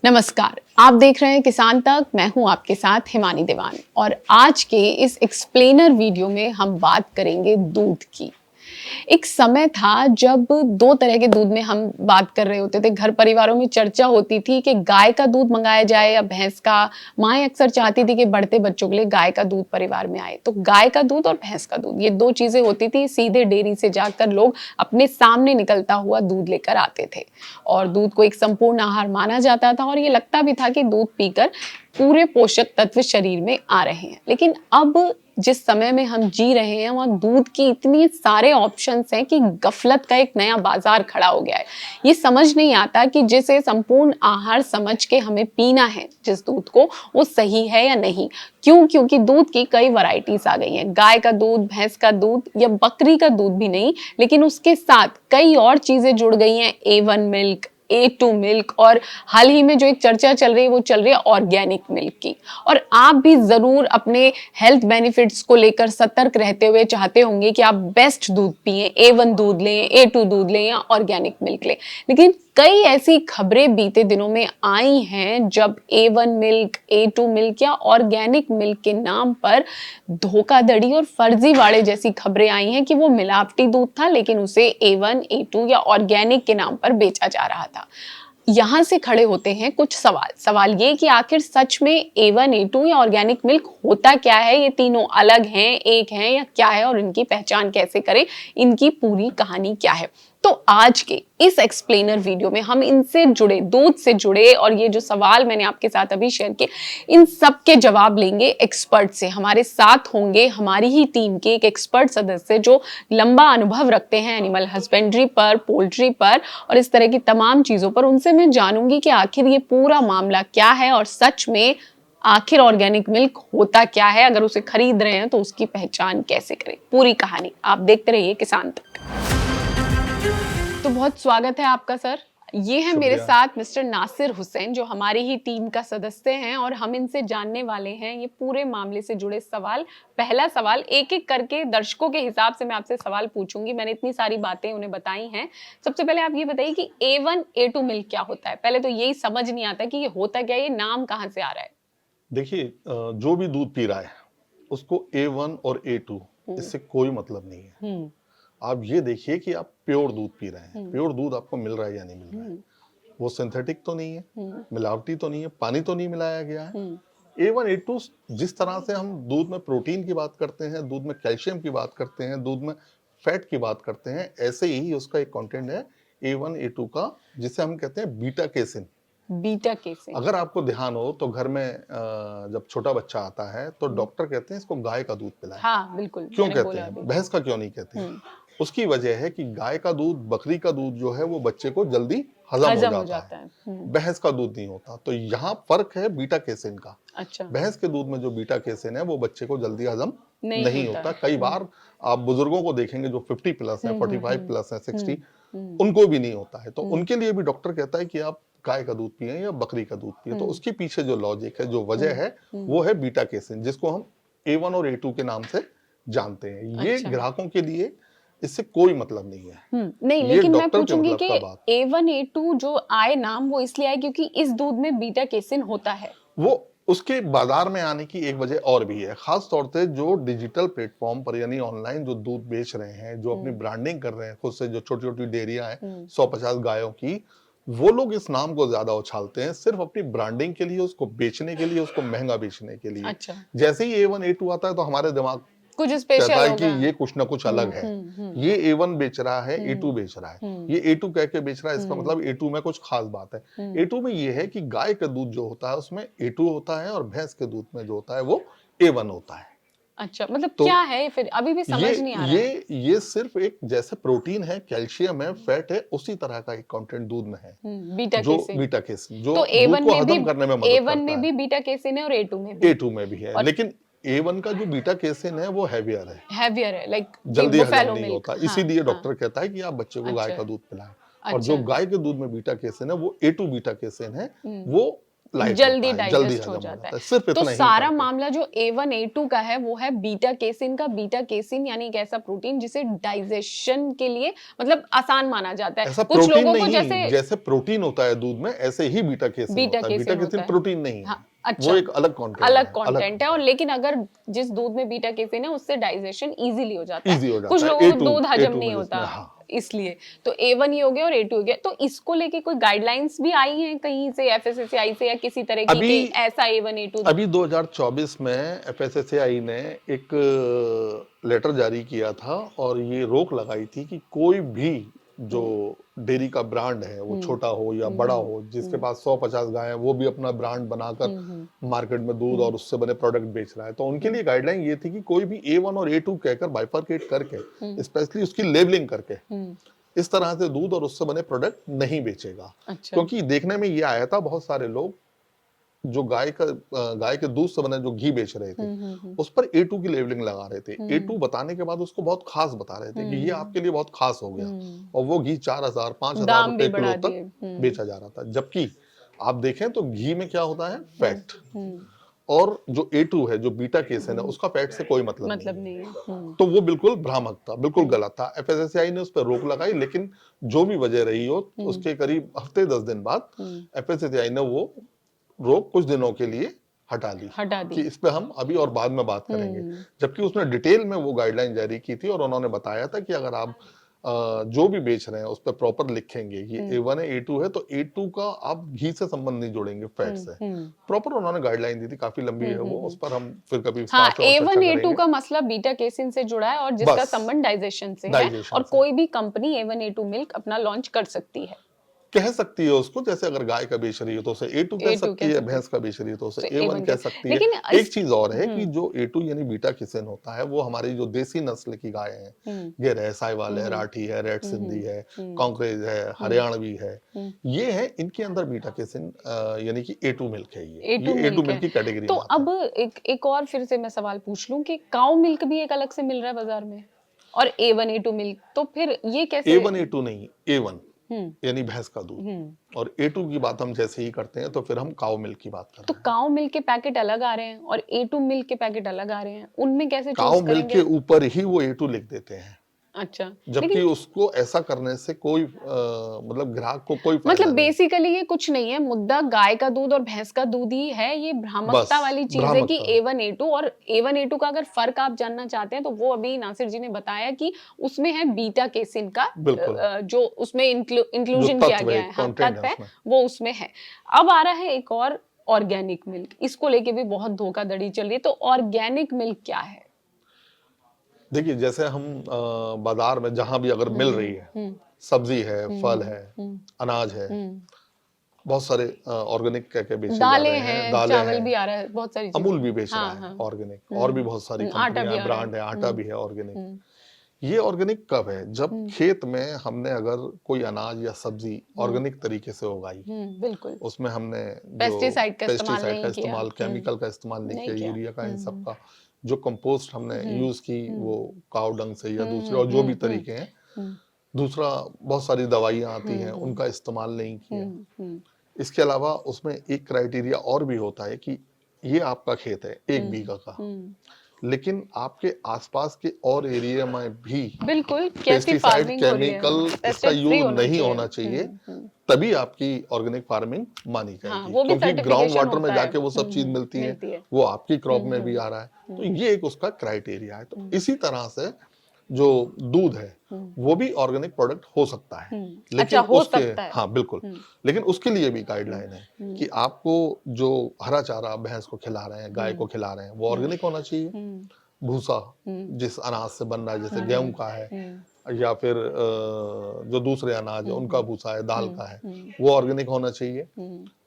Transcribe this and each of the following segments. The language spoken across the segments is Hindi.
नमस्कार, आप देख रहे हैं किसान तक। मैं हूं आपके साथ हिमानी दीवान और आज के इस एक्सप्लेनर वीडियो में हम बात करेंगे दूध की। एक समय था जब दो तरह के दूध में हम बात कर रहे होते थे। घर परिवारों में चर्चा होती थी कि गाय का दूध मंगाया जाए या भैंस का। माएँ अक्सर चाहती थी कि बढ़ते बच्चों के लिए गाय का दूध परिवार में आए, तो गाय का दूध और भैंस का दूध, ये दो चीजें होती थी। सीधे डेयरी से जाकर लोग अपने सामने निकलता हुआ दूध लेकर आते थे और दूध को एक संपूर्ण आहार माना जाता था और ये लगता भी था कि दूध पीकर पूरे पोषक तत्व शरीर में आ रहे हैं। लेकिन अब जिस समय में हम जी रहे हैं वहाँ दूध की इतनी सारे ऑप्शंस हैं कि गफलत का एक नया बाजार खड़ा हो गया है। ये समझ नहीं आता कि जिसे संपूर्ण आहार समझ के हमें पीना है जिस दूध को, वो सही है या नहीं। क्यों? क्योंकि दूध की कई वैरायटीज आ गई हैं। गाय का दूध, भैंस का दूध या बकरी का दूध भी नहीं, लेकिन उसके साथ कई और चीजें जुड़ गई हैं। A1 मिल्क, A2 मिल्क और हाल ही में जो एक चर्चा चल रही है वो चल रही है ऑर्गेनिक मिल्क की। और आप भी जरूर अपने हेल्थ बेनिफिट्स को लेकर सतर्क रहते हुए चाहते होंगे कि आप बेस्ट दूध पिए, A1 दूध लें, A2 दूध लें या ऑर्गेनिक मिल्क लें। लेकिन कई ऐसी खबरें बीते दिनों में आई हैं जब A1 मिल्क, A2 मिल्क या ऑर्गेनिक मिल्क के नाम पर धोखाधड़ी और फर्जीवाड़े जैसी खबरें आई हैं कि वो मिलावटी दूध था, लेकिन उसे A1, A2 या ऑर्गेनिक के नाम पर बेचा जा रहा था। यहाँ से खड़े होते हैं कुछ सवाल ये कि आखिर सच में A1, A2 या ऑर्गेनिक मिल्क होता क्या है? ये तीनों अलग हैं, एक हैं या क्या है? और इनकी पहचान कैसे करें? इनकी पूरी कहानी क्या है? तो आज के इस एक्सप्लेनर वीडियो में हम इनसे जुड़े, दूध से जुड़े और ये जो सवाल मैंने आपके साथ अभी शेयर किए, इन सब के जवाब लेंगे एक्सपर्ट से। हमारे साथ होंगे हमारी ही टीम के एक एक्सपर्ट सदस्य जो लंबा अनुभव रखते हैं एनिमल हस्बेंड्री पर, पोल्ट्री पर और इस तरह की तमाम चीजों पर। उनसे मैं जानूंगी कि आखिर ये पूरा मामला क्या है और सच में आखिर ऑर्गेनिक मिल्क होता क्या है। अगर उसे खरीद रहे हैं तो उसकी पहचान कैसे करें, पूरी कहानी आप देखते रहिए किसान तक। तो बहुत स्वागत है आपका सर। ये है मेरे साथ मिस्टर नासिर हुसैन जो हमारी ही टीम का सदस्य हैं और हम इनसे जानने वाले हैं ये पूरे मामले से जुड़े सवाल। पहला सवाल एक एक करके दर्शकों के हिसाब से मैं आपसे सवाल पूछूंगी। मैंने इतनी सारी बातें उन्हें बताई हैं। सबसे पहले आप ये बताइए कि A1, A2 मिल्क क्या होता है? पहले तो यही समझ नहीं आता कि ये होता क्या है, ये नाम कहाँ से आ रहा है? देखिए, जो भी दूध पी रहा है उसको A1 और A2 इससे कोई मतलब नहीं है। आप ये देखिए कि आप प्योर दूध पी रहे हैं, प्योर दूध आपको मिल रहा है या नहीं मिल रहा है। वो सिंथेटिक तो नहीं है, मिलावटी तो नहीं है, पानी तो नहीं मिलाया गया है। A1, A2 जिस तरह से हम दूध में प्रोटीन की बात करते हैं, दूध में कैल्शियम की बात करते हैं, दूध में फैट की बात करते हैं, ऐसे ही उसका एक कंटेंट है A1, A2 का, जिसे हम कहते हैं बीटा केसिन। Beta casein. अगर आपको ध्यान हो तो घर में जब छोटा बच्चा आता है तो डॉक्टर कहते हैं इसको गाय का दूध पिलाएं। हाँ बिल्कुल, क्यों कहते हैं? भैंस का क्यों नहीं कहते हैं? उसकी वजह है कि गाय का दूध, बकरी का दूध जो है वो बच्चे को जल्दी हजम हो जाता है। भैंस का दूध नहीं होता। तो यहाँ फर्क है बीटा केसिन का। अच्छा। भैंस के दूध में जो बीटा केसिन है वो बच्चे को जल्दी हजम नहीं होता। कई हम्म। बार आप बुजुर्गों को देखेंगे जो 50 प्लस है, 45 प्लस है, 60, उनको भी नहीं होता है। तो उनके लिए भी डॉक्टर कहता है कि आप गाय का दूध पिए या बकरी का दूध पिए। तो उसके पीछे जो लॉजिक है, जो वजह है, वो है बीटा केसिन, जिसको हम A1 और A2 के नाम से जानते हैं। ये अच्छा। ग्राहकों के लिए इससे कोई मतलब नहीं है। नहीं, ये लेकिन मैं डॉक्टर के पूछूंगी मतलब कि का बात। A1, A2 जो आए नाम वो इसलिए आए क्योंकि इस दूध में बीटा केसिन होता है। वो उसके बाजार में आने की एक वजह और भी है। खास तौर से जो डिजिटल प्लेटफॉर्म पर यानी ऑनलाइन जो दूध बेच रहे हैं, जो अपनी ब्रांडिंग कर रहे हैं खुद से, जो छोटी छोटी डेयरियां हैं 150 गायों की, वो लोग इस नाम को ज्यादा उछालते हैं सिर्फ अपनी ब्रांडिंग के लिए, उसको बेचने के लिए, उसको महंगा बेचने के लिए। अच्छा। जैसे ही A1, A2 आता है तो हमारे दिमाग कुछ कहता स्पेशल है होगा। कि ये कुछ ना कुछ अलग है। ये A1 बेच रहा है, A2 बेच रहा है, ये A2 कह के बेच रहा है, इसका मतलब A2 में कुछ खास बात है। A2 में ये है कि गाय का दूध जो होता है उसमें A2 होता है और भैंस के दूध में जो होता है वो A1 होता है। अच्छा, मतलब तो क्या है फिर? अभी भी समझ नहीं आ रहा है। ये सिर्फ एक, जैसे प्रोटीन है, कैल्शियम है, फैट है, उसी तरह का एक कंटेंट दूध में है, बीटा जो केसिन। बीटा केसिन, जो तो दूध A1 को में भी हजम करने में मदद A1 करता में है। भी बीटा केसिन है और A2 में भी। A2 में भी है, और लेकिन A1 का जो बीटा केसिन है वो हैवियर है, हैवियर है, लाइक जल्दी हजम बुफेलो नहीं मिल्क। होता। हाँ, इसीलिए हाँ। डॉक्टर कहता है कि आप बच्चे को गाय अच्छा। का दूध पिलाएं। और जो अच्छा। गाय के दूध में बीटा केसिन है वो A2 बीटा केसिन है, वो लाइट जल्दी होता है, जल्दी डाइजेस्ट हो हजम जाता है। सिर्फ तो इतना ही सारा फर्क है। मामला जो A1 A2 का है वो है बीटा केसिन का। बीटा केसिन यानी एक ऐसा प्रोटीन जिसे डाइजेशन के लिए मतलब आसान माना जाता है। ऐसा कुछ प्रोटीन लोगों को नहीं, जैसे प्रोटीन होता है दूध में, ऐसे ही बीटा केसिन बीटा होता है। बीटा केसिन केसिन होता है। प्रोटीन नहीं है, हाँ, वो अच्छा, एक अलग कंटेंट अलग है, कंटेंट है। और लेकिन अगर जिस दूध में बीटा केसिन है उससे डाइजेशन इजीली हो जाता है। इजी हो कुछ जाता है। लोगों को A2 दूध हजम A2 नहीं में होता, जिसमें, हाँ। इसलिए तो A1 ये हो गया और A2 हो गया। तो इसको लेके कोई गाइडलाइंस भी आई हैं कहीं से, FSSAI से या किसी तरह की कि ऐसा A1 A2? अभी 2024 में FSSAI ने एक लेटर जारी किया था और ये रोक लगाई थी कि कोई भी जो डेयरी का ब्रांड है, वो छोटा हो या बड़ा हो, जिसके पास 150 गाय है, वो भी अपना ब्रांड बनाकर मार्केट में दूध और उससे बने प्रोडक्ट बेच रहा है, तो उनके लिए गाइडलाइन ये थी कि कोई भी A1 और A2 कहकर बाइफरकेट करके, स्पेशली उसकी लेबलिंग करके, इस तरह से दूध और उससे बने प्रोडक्ट नहीं बेचेगा। अच्छा। क्योंकि देखने में ये आया था, बहुत सारे लोग जो गाय के दूध से बने जो घी बेच रहे थे, उस पर A2 की लेबलिंग लगा रहे थे। A2 बताने के बाद उसको बहुत खास बता रहे थे कि ये आपके लिए बहुत खास हो गया, और वो घी 4000 5000 दाम भी रुपए किलो बढ़ा तक दिए। बेचा जा रहा था। जबकि आप देखें तो घी में क्या होता है, फैट, और जो A2 है, जो बीटा केसिन है, उसका फैट से कोई मतलब नहीं है। तो वो बिल्कुल भ्रामक था, बिल्कुल गलत था। FSSAI ने उस पर रोक लगाई, लेकिन जो भी वजह रही हो, उसके करीब हफ्ते 10 दिन बाद FSSAI ने वो रोक कुछ दिनों के लिए हटा दी कि इस पे हम अभी और बाद में बात करेंगे। जबकि उसने डिटेल में वो गाइडलाइन जारी की थी और उन्होंने बताया था कि अगर आप जो भी बेच रहे हैं उस पर प्रॉपर लिखेंगे कि A1 है A2 है, तो A2 का आप घी से संबंध नहीं जोड़ेंगे, फैट से। प्रॉपर उन्होंने गाइडलाइन दी थी, काफी लंबी है वो, उस पर हम फिर कभी हाँ, विस्तार से और चर्चा A1 A2 करेंगे। का मसला बीटा केसिन से जुड़ा है और जिसका संबंध डाइजेशन से है, और कोई भी कंपनी A1 A2 मिल्क अपना लॉन्च कर सकती है, कह सकती है उसको। जैसे अगर गाय का बेच रही है तो उसे A2 कह सकती है, भैंस का बेच रही है तो उसे A1 कह सकती है। लेकिन एक चीज और है कि जो A2 यानी बीटा किसेन होता है, वो हमारी जो देसी नस्ल की गाय हैं, ये है साहिवाल है, राठी है, रेड सिंधी है, कांकरेज है, हरियाणवी है, ये है, इनके अंदर बीटा किसेन यानी कि A2 मिल्क है। ये A2 मिल्क की कैटेगरी तो में आता है। अब एक और फिर से मैं सवाल पूछ लूं कि काऊ मिल्क भी एक अलग से मिल रहा है बाजार में और A1 A2 मिल्क, तो फिर ये कैसे? A1 A2 नहीं, A1 यानी भैंस का दूध, और A2 की बात हम जैसे ही करते हैं तो फिर हम काऊ मिल्क की बात कर रहे हैं। तो काऊ मिल्क के पैकेट अलग आ रहे हैं और A2 मिल्क के पैकेट अलग आ रहे हैं, उनमें कैसे काऊ चूज मिल्क करेंगे? के ऊपर ही वो A2 लिख देते हैं। अच्छा, जबकि उसको ऐसा करने से कोई मतलब ग्राहक को कोई फायदा मतलब नहीं। बेसिकली ये कुछ नहीं है, मुद्दा गाय का दूध और भैंस का दूध ही है। ये भ्रामकता वाली चीज है कि A1 A2 और A1 A2 का अगर फर्क आप जानना चाहते हैं तो वो अभी नासिर जी ने बताया कि उसमें है बीटा केसिन का जो उसमें इंक्लूजन किया गया है, हाँ, तत्व है वो उसमें है। अब आ रहा है एक और ऑर्गेनिक मिल्क, इसको लेके भी बहुत धोखाधड़ी चल रही है। तो ऑर्गेनिक मिल्क क्या है? देखिए, जैसे हम बाजार में जहां भी अगर मिल रही है, सब्जी है, फल है, अनाज है, बहुत सारे ऑर्गेनिक कह के बेचे जा रहे हैं, दालें चावल भी आ रहा है, बहुत सारी चीजें, अमूल भी बेच रहा है ऑर्गेनिक, और भी बहुत सारी कंपनियां, ब्रांड है, आटा भी है ऑर्गेनिक। ये ऑर्गेनिक कब है? जब खेत में हमने अगर कोई अनाज या सब्जी ऑर्गेनिक तरीके से उगाई, बिल्कुल, उसमें हमने पेस्टिसाइड का इस्तेमाल, केमिकल का इस्तेमाल नहीं किया, यूरिया का, इन सब का जो कंपोस्ट हमने यूज की वो काऊ डंग से या दूसरे और जो भी तरीके हैं, दूसरा बहुत सारी दवाइयां आती हैं, उनका इस्तेमाल नहीं किया। इसके अलावा उसमें एक क्राइटेरिया और भी होता है कि ये आपका खेत है 1 बीघा का, लेकिन आपके आसपास के और एरिया में भी बिल्कुल पेस्टिसाइड, केमिकल इसका यूज नहीं होना चाहिए, तभी आपकी ऑर्गेनिक फार्मिंग मानी जाएगी। क्योंकि ग्राउंड वाटर में जाके वो सब चीज मिलती है, वो आपकी क्रॉप में भी आ रहा है, तो ये एक उसका क्राइटेरिया है। तो इसी तरह से जो दूध है वो भी ऑर्गेनिक प्रोडक्ट हो सकता है, लेकिन अच्छा, हो सकता है। हाँ बिल्कुल, लेकिन उसके लिए भी गाइडलाइन है कि आपको जो हरा चारा भैंस को खिला रहे हैं, गाय को खिला रहे हैं, वो ऑर्गेनिक होना चाहिए। भूसा जिस अनाज से बन रहा है, जैसे गेहूं का है या फिर जो दूसरे अनाज है उनका भूसा है, दाल का है, वो ऑर्गेनिक होना चाहिए।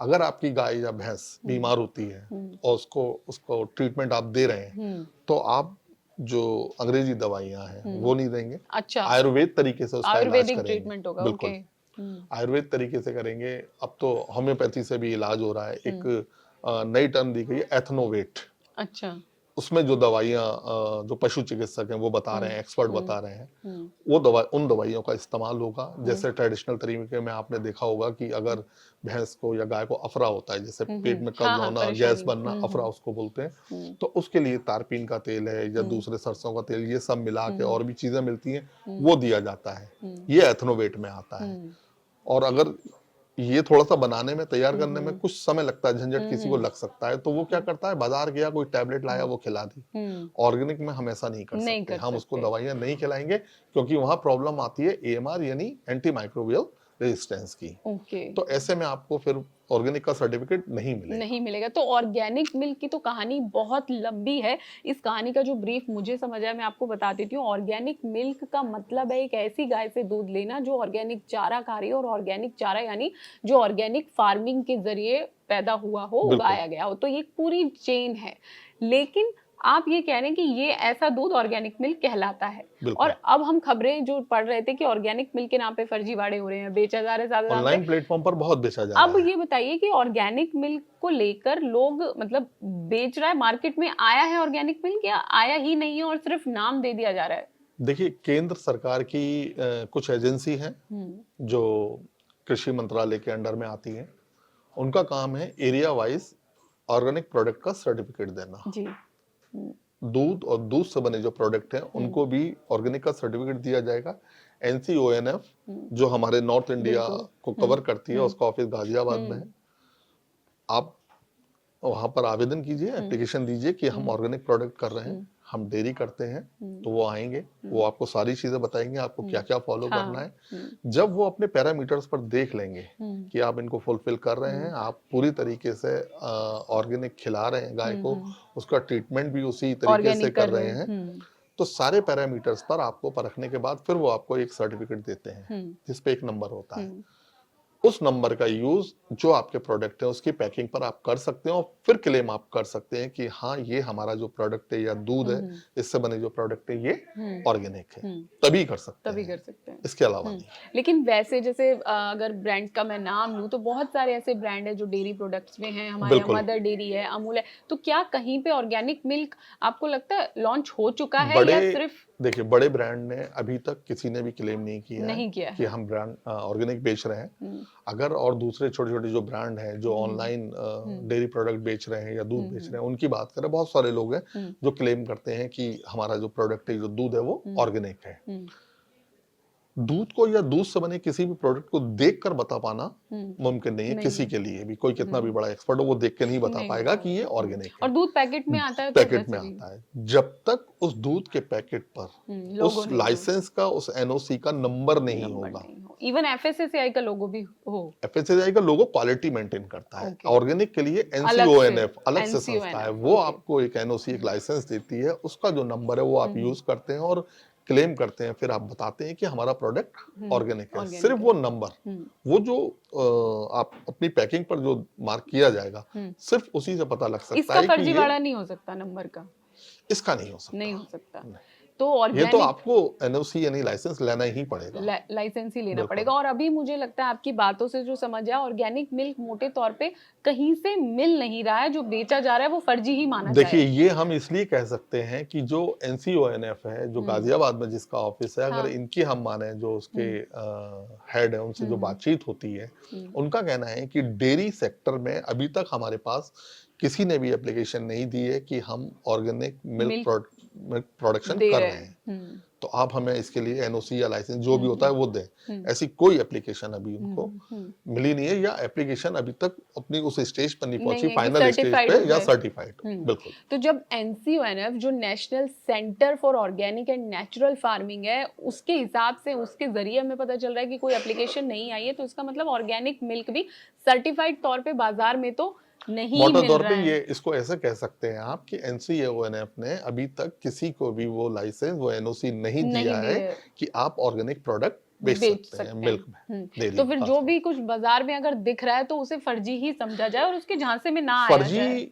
अगर आपकी गाय या भैंस बीमार होती है और उसको ट्रीटमेंट आप दे रहे हैं, तो आप जो अंग्रेजी दवाइयां हैं वो नहीं देंगे। अच्छा, आयुर्वेद तरीके से उसका इलाज करेंगे। ट्रीटमेंट होगा, बिल्कुल आयुर्वेद तरीके से करेंगे। अब तो होम्योपैथी से भी इलाज हो रहा है। एक नई टर्म दी गई है, एथनोवेट। अच्छा, उसमें जो दवाइयाँ जो पशु चिकित्सक हैं वो बता रहे हैं, एक्सपर्ट बता रहे हैं, वो उन दवाइयों का इस्तेमाल होगा। जैसे ट्रेडिशनल तरीके में आपने देखा होगा कि अगर भैंस को या गाय को अफरा होता है, जैसे पेट में कब्ज होना, गैस बनना, अफरा उसको बोलते हैं, तो उसके लिए तारपीन का तेल है या दूसरे सरसों का तेल, ये सब मिला के और भी चीजें मिलती हैं, वो दिया जाता है। ये एथनोवेट में आता है। और अगर ये थोड़ा सा बनाने में, तैयार करने में कुछ समय लगता है, झंझट किसी को लग सकता है, तो वो क्या करता है, बाजार गया, कोई टैबलेट लाया, वो खिला दी। ऑर्गेनिक में हम ऐसा नहीं कर सकते, हम उसको दवाइयां नहीं खिलाएंगे, क्योंकि वहां प्रॉब्लम आती है एएमआर यानी एंटी माइक्रोबियल रेजिस्टेंस की। तो ऐसे में आपको फिर ऑर्गेनिक का सर्टिफिकेट नहीं मिलेगा। तो ऑर्गेनिक मिल्क की तो कहानी बहुत लंबी है। इस कहानी का जो ब्रीफ मुझे समझ आया मैं आपको बता देती हूँ। ऑर्गेनिक मिल्क का मतलब है एक ऐसी गाय से दूध लेना जो ऑर्गेनिक चारा खा रही है, और ऑर्गेनिक चारा यानी जो ऑर्गेनिक फार्मिंग के जरिए पैदा हुआ हो, उगाया गया हो। तो ये पूरी चेन है। लेकिन आप ये कह रहे हैं कि ये ऐसा दूध ऑर्गेनिक मिल्क कहलाता है। और अब हम खबरें जो पढ़ रहे थे कि ऑर्गेनिक मिल्क के नाम पे फर्जीवाड़े हो रहे हैं, बेचा जा रहा है ज्यादा, ऑनलाइन प्लेटफॉर्म पर बहुत बेचा जा रहा है। अब ये बताइए कि ऑर्गेनिक मिल्क को लेकर लोग मतलब बेच रहा है, मार्केट में आया है ऑर्गेनिक मिल्क, या आया ही नहीं है और सिर्फ नाम दे दिया जा रहा है? देखिए, केंद्र सरकार की कुछ एजेंसी हैं जो कृषि मंत्रालय के अंडर में आती हैं। उनका काम है एरिया वाइज ऑर्गेनिक प्रोडक्ट का सर्टिफिकेट देना जी। दूध और दूध से बने जो प्रोडक्ट हैं उनको भी ऑर्गेनिक का सर्टिफिकेट दिया जाएगा। NCONF जो हमारे नॉर्थ इंडिया को कवर करती है, उसका ऑफिस गाजियाबाद में है। आप वहां पर आवेदन कीजिए, एप्लीकेशन दीजिए कि हम ऑर्गेनिक प्रोडक्ट कर रहे हैं, हम डेयरी करते हैं, तो वो आएंगे, वो आपको सारी चीजें बताएंगे, आपको क्या क्या फॉलो करना है। जब वो अपने पैरामीटर्स पर देख लेंगे कि आप इनको फुलफिल कर रहे हैं, आप पूरी तरीके से ऑर्गेनिक खिला रहे हैं गाय को, उसका ट्रीटमेंट भी उसी तरीके से कर रहे हैं, तो सारे पैरामीटर्स पर आपको परखने के बाद फिर वो आपको एक सर्टिफिकेट देते हैं जिसपे एक नंबर होता है। उस नंबर का यूज जो आपके प्रोडक्ट है उसकी पैकिंग पर आप कर सकते हैं, और फिर क्लेम आप कर सकते हैं कि हाँ ये हमारा जो प्रोडक्ट है या दूध है, इससे बने जो प्रोडक्ट है ये ऑर्गेनिक है। तभी कर सकते हैं, इसके अलावा नहीं। लेकिन वैसे जैसे अगर ब्रांड का मैं नाम लूं तो बहुत सारे ऐसे ब्रांड है जो डेयरी प्रोडक्ट्स में हैं, हमारे यहाँ मदर डेयरी है, अमूल है, तो क्या कहीं पे ऑर्गेनिक मिल्क आपको लगता है लॉन्च हो चुका है या सिर्फ? देखिए, बड़े ब्रांड ने अभी तक किसी ने भी क्लेम नहीं किया कि हम ब्रांड ऑर्गेनिक बेच रहे हैं। अगर और दूसरे छोटे छोटे जो ब्रांड हैं जो ऑनलाइन डेयरी प्रोडक्ट बेच रहे हैं या दूध बेच रहे हैं, उनकी बात करें, बहुत सारे लोग हैं जो क्लेम करते हैं कि हमारा जो प्रोडक्ट है, जो दूध है, वो ऑर्गेनिक है। दूध को या दूध से बने किसी भी प्रोडक्ट को देखकर बता पाना मुमकिन नहीं है किसी के लिए भी। कोई कितना भी बड़ा एक्सपर्ट हो, वो देख के नहीं बता पाएगा कि ये ऑर्गेनिक है। और दूध पैकेट में आता है, पैकेट में आता है। जब तक उस दूध के पैकेट पर उस लाइसेंस का, उस NOC का नंबर नहीं होगा, इवन FSSAI का लोगो भी हो, FSSAI का लोगो क्वालिटी मेंटेन करता है। ऑर्गेनिक के लिए NCONF अलग से संस्था है, वो आपको एक NOC, एक लाइसेंस देती है, उसका जो नंबर है वो आप यूज करते हैं और क्लेम करते हैं, फिर आप बताते हैं कि हमारा प्रोडक्ट ऑर्गेनिक है। सिर्फ वो नंबर, वो जो आप अपनी पैकिंग पर जो मार्क किया जाएगा, सिर्फ उसी से पता लग सकता है। इसका फर्जीवाड़ा नहीं हो सकता नंबर का? इसका नहीं हो सकता। तो ये तो आपको NOC यानी लाइसेंस लेना ही पड़ेगा, लाइसेंस ही लेना पड़ेगा। और अभी मुझे लगता है आपकी बातों से जो समझ आया, ऑर्गेनिक मिल्क मोटे तौर पे कहीं से मिल नहीं रहा है, जो बेचा जा रहा है वो फर्जी ही माना जाए। देखिए, ये हम इसलिए कह सकते हैं कि जो NCONF है, जो गाजियाबाद में जिसका ऑफिस है, अगर इनकी हम माने, जो उसके हेड है, उनसे जो बातचीत होती है, उनका कहना है कि डेयरी सेक्टर में अभी तक हमारे पास किसी ने भी एप्लीकेशन नहीं दी है कि हम ऑर्गेनिक मिल्क प्रोडक्शन कर रहे हैं, तो आप हमें इसके लिए NOC या लाइसेंस जो भी होता है वो दें। ऐसी कोई एप्लीकेशन अभी उनको मिली नहीं है, या एप्लीकेशन अभी तक अपनी उस स्टेज पर नहीं पहुंची, फाइनल स्टेज पे, या सर्टिफाइड। बिल्कुल। तो जब NCONF जो national centre for organic and natural farming है, उसके हिसाब से, उसके जरिए हमें पता चल रहा है कि कोई एप्लीकेशन नहीं आई है, तो इसका मतलब ऑर्गेनिक मिल्क भी सर्टिफाइड तौर पे बाजार में तो नहीं मोटा मिल तौर रहा पे है। ये इसको ऐसे कह सकते हैं आप कि NCONF ने अभी तक किसी को भी वो लाइसेंस, वो NOC नहीं दिया है कि आप ऑर्गेनिक प्रोडक्ट बेच सकते हैं मिल्क में। तो फिर जो भी कुछ बाजार में अगर दिख रहा है तो उसे फर्जी ही समझा जाए और उसके झांसे में ना आया जाए।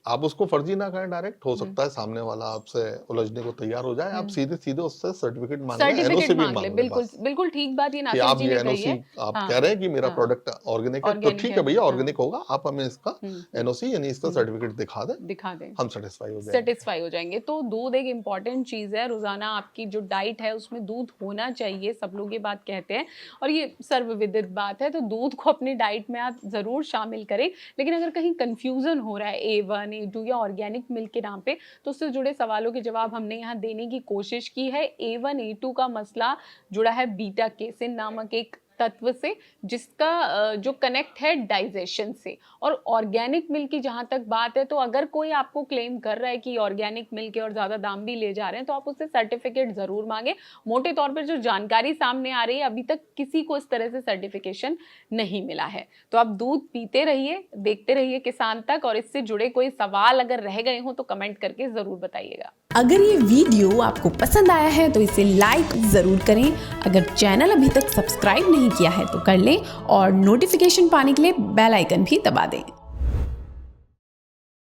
आप उसको फर्जी ना करें डायरेक्ट, हो सकता है सामने वाला आपसे उलझने को तैयार हो जाए, आप सीधे सीधे उससे सर्टिफिकेट मांग लें, एनओसी भी मांग लें। बिल्कुल बस बिल्कुल ठीक बात ये कि नासिर आप जी ये ने कही एनओसी है। आप हाँ, कह रहे हैं कि मेरा हाँ, प्रोडक्ट ऑर्गेनिक है, तो ऑर्गेनिक ठीक है, है भैया, हाँ, ऑर्गेनिक होगा, आप हमें इसका एनओसी यानी इसका सर्टिफिकेट दिखा दें, दिखा दें, हम सेटिस्फाई हो जाएंगे। सेटिस्फाई हो जाएंगे। तो दूध एक इम्पॉर्टेंट चीज़ है, रोज़ाना आपकी जो डाइट है उसमें दूध होना चाहिए, सब लोग ये बात कहते हैं और ये सर्वविदित बात है। तो दूध को अपनी डाइट में आप ज़रूर शामिल करें। लेकिन अगर कहीं कन्फ्यूज़न हो रहा है A1 A2 या ऑर्गेनिक मिल्क के नाम पे, तो उससे जुड़े सवालों के जवाब हमने यहाँ देने की कोशिश की है। A1 A2 का मसला जुड़ा है बीटा केसिन नामक एक तत्व से, जिसका जो कनेक्ट है डाइजेशन से। और ऑर्गेनिक मिल्क की जहां तक बात है, तो अगर कोई आपको क्लेम कर रहा है कि ऑर्गेनिक मिल्क है और ज्यादा दाम भी ले जा रहे हैं, तो आप उससे सर्टिफिकेट जरूर मांगे। मोटे तौर पर जो जानकारी सामने आ रही है, अभी तक किसी को इस तरह से सर्टिफिकेशन नहीं मिला है। तो आप दूध पीते रहिए, देखते रहिए किसान तक, और इससे जुड़े कोई सवाल अगर रह गए हो तो कमेंट करके जरूर बताइएगा। अगर ये वीडियो आपको पसंद आया है तो इसे लाइक ज़रूर करें। अगर चैनल अभी तक सब्सक्राइब नहीं किया है तो कर लें और नोटिफिकेशन पाने के लिए बेल आइकन भी दबा दें।